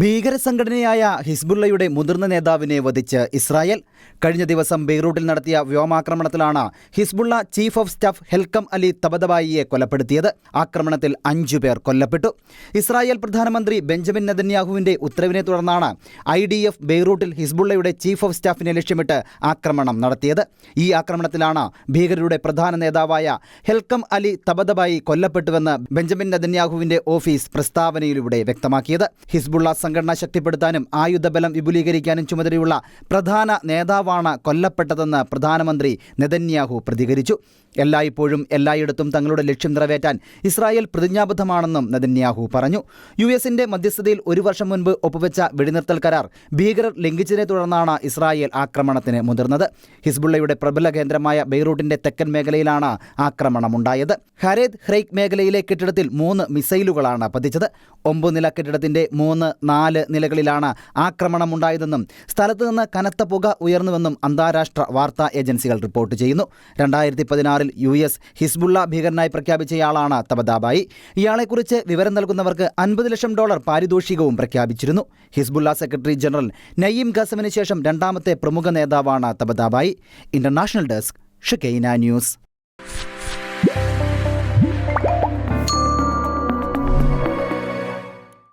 ഭീകരസംഘടനയായ ഹിസ്ബുള്ളയുടെ മുതിർന്ന നേതാവിനെ വധിച്ച് ഇസ്രായേൽ. കഴിഞ്ഞ ദിവസം ബെയ്റൂട്ടിൽ നടത്തിയ വ്യോമാക്രമണത്തിലാണ് ഹിസ്ബുള്ള ചീഫ് ഓഫ് സ്റ്റാഫ് ഹെൽക്കം അലി തബതബായിയെ കൊലപ്പെടുത്തിയത്. ആക്രമണത്തിൽ 5 പേർ കൊല്ലപ്പെട്ടു. ഇസ്രായേൽ പ്രധാനമന്ത്രി ബെഞ്ചമിൻ നെതന്യാഹുവിന്റെ ഉത്തരവിനെ തുടർന്നാണ് IDF ബെയ്റൂട്ടിൽ ഹിസ്ബുള്ളയുടെ ചീഫ് ഓഫ് സ്റ്റാഫിനെ ലക്ഷ്യമിട്ട് ആക്രമണം നടത്തിയത്. ഈ ആക്രമണത്തിലാണ് ഭീകരരുടെ പ്രധാന നേതാവായ ഹെൽക്കം അലി തബതബായി കൊല്ലപ്പെട്ടുവെന്ന് ബെഞ്ചമിൻ നെതന്യാഹുവിന്റെ ഓഫീസ് പ്രസ്താവനയിലൂടെ വ്യക്തമാക്കിയത്. ഹിസ്ബുള്ള സംഘടന ശക്തിപ്പെടുത്താനും ആയുധബലം വിപുലീകരിക്കാനും ചുമതലയുള്ള പ്രധാന നേതാവാണ് കൊല്ലപ്പെട്ടതെന്ന് പ്രധാനമന്ത്രി നെതന്യാഹു പ്രതികരിച്ചു. എല്ലായ്പ്പോഴും എല്ലായിടത്തും തങ്ങളുടെ ലക്ഷ്യം നിറവേറ്റാൻ ഇസ്രായേൽ പ്രതിജ്ഞാബദ്ധമാണെന്നും നെതന്യാഹു പറഞ്ഞു. US-ന്റെ മധ്യസ്ഥതയിൽ 1 വർഷം മുൻപ് ഒപ്പുവെച്ച വെടിനിർത്തൽ കരാർ ഭീകരർ ലംഘിച്ചതിനെ തുടർന്നാണ് ഇസ്രായേൽ ആക്രമണത്തിന് മുതിർന്നത്. ഹിസ്ബുള്ളയുടെ പ്രബല കേന്ദ്രമായ ബെയ്റൂട്ടിന്റെ തെക്കൻ മേഖലയിലാണ് ആക്രമണമുണ്ടായത്. ഹരേദ് ഹ്രൈക്ക് മേഖലയിലെ കെട്ടിടത്തിൽ 3 മിസൈലുകളാണ് പതിച്ചത്. 9 നില കെട്ടിടത്തിന്റെ 3, 4 നിലകളിലാണ് ആക്രമണമുണ്ടായതെന്നും സ്ഥലത്ത് നിന്ന് കനത്ത പുക ഉയർന്നുവെന്നും അന്താരാഷ്ട്ര വാർത്താ ഏജൻസികൾ റിപ്പോർട്ട് ചെയ്യുന്നു. 2016 US ഹിസ്ബുള്ള ഭീകരനായി പ്രഖ്യാപിച്ചയാളാണ് തബതബായി. ഇയാളെക്കുറിച്ച് വിവരം നൽകുന്നവർക്ക് $50 ലക്ഷം പാരിതോഷികവും പ്രഖ്യാപിച്ചിരുന്നു. ഹിസ്ബുള്ള സെക്രട്ടറി ജനറൽ നയീം ഖാസമിന് ശേഷം 2ാമത്തെ പ്രമുഖ നേതാവാണ് തബതബായി. International desk, Shekinah news.